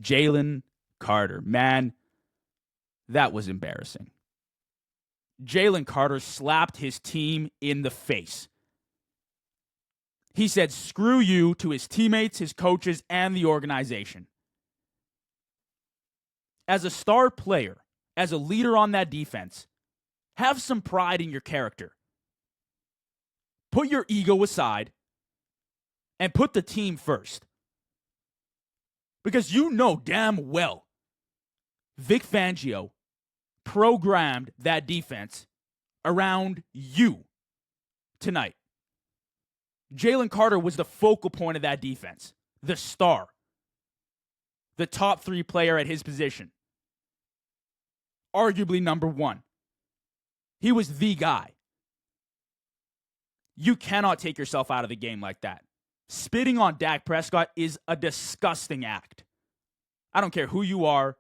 Jalen Carter. Man, that was embarrassing. Jalen Carter slapped his team in the face. He said, screw you to his teammates, his coaches, and the organization. As a star player, as a leader on that defense, have some pride in your character. Put your ego aside and put the team first. Because you know damn well Vic Fangio programmed that defense around you tonight. Jalen Carter was the focal point of that defense, the star, the top 3 player at his position, arguably number 1. He was the guy. You cannot take yourself out of the game like that. Spitting on Dak Prescott is a disgusting act. I don't care who you are.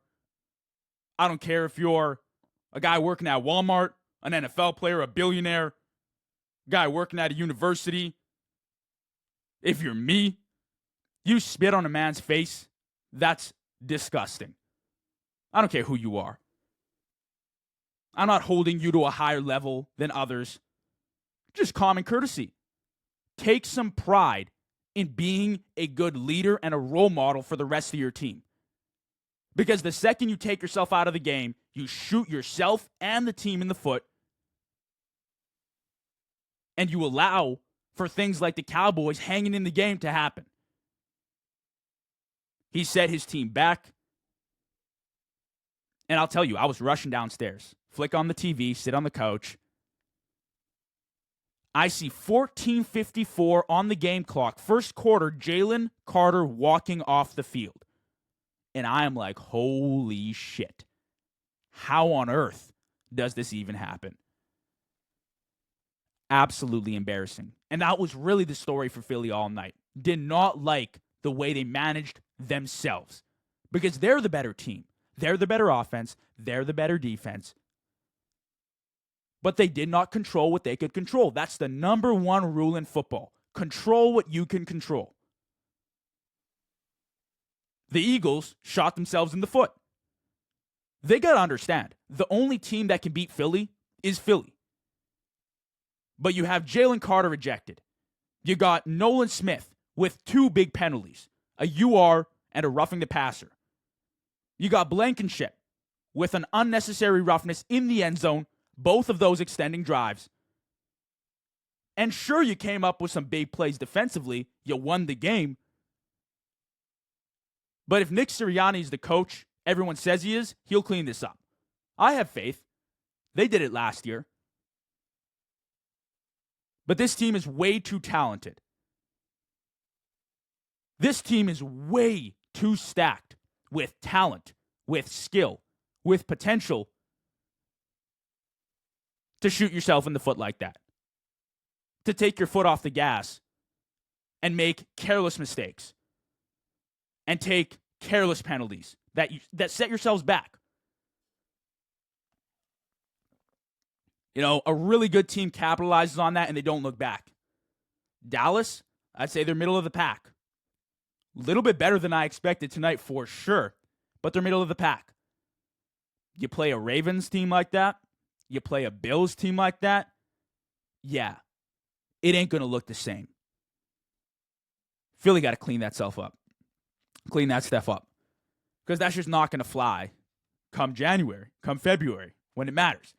I don't care if you're a guy working at Walmart, an NFL player, a billionaire, a guy working at a university. If you're me, you spit on a man's face, that's disgusting. I don't care who you are. I'm not holding you to a higher level than others. Just common courtesy. Take some pride in being a good leader and a role model for the rest of your team. Because the second you take yourself out of the game, you shoot yourself and the team in the foot, and you allow for things like the Cowboys hanging in the game to happen. He set his team back. And I'll tell you, I was rushing downstairs. Flick on the TV, sit on the couch. I see 14:54 on the game clock. First quarter, Jalen Carter walking off the field. And I am like, holy shit. How on earth does this even happen? Absolutely embarrassing. And that was really the story for Philly all night. Did not like the way they managed themselves. Because they're the better team. They're the better offense. They're the better defense. But they did not control what they could control. That's the number 1 rule in football. Control what you can control. The Eagles shot themselves in the foot. They got to understand, the only team that can beat Philly is Philly. But you have Jalen Carter ejected. You got Nolan Smith with 2 big penalties, a UR and a roughing the passer. You got Blankenship with an unnecessary roughness in the end zone, both of those extending drives. And sure, you came up with some big plays defensively. You won the game. But if Nick Sirianni is the coach everyone says he is, he'll clean this up. I have faith. They did it last year. But this team is way too talented. This team is way too stacked with talent, with skill, with potential to shoot yourself in the foot like that. To take your foot off the gas and make careless mistakes and take careless penalties that set yourselves back. You know, a really good team capitalizes on that and they don't look back. Dallas, I'd say they're middle of the pack. A little bit better than I expected tonight for sure, but they're middle of the pack. You play a Ravens team like that, you play a Bills team like that, yeah, it ain't going to look the same. Philly got to clean that stuff up. Clean that stuff up. Because that's just not going to fly come January, come February, when it matters.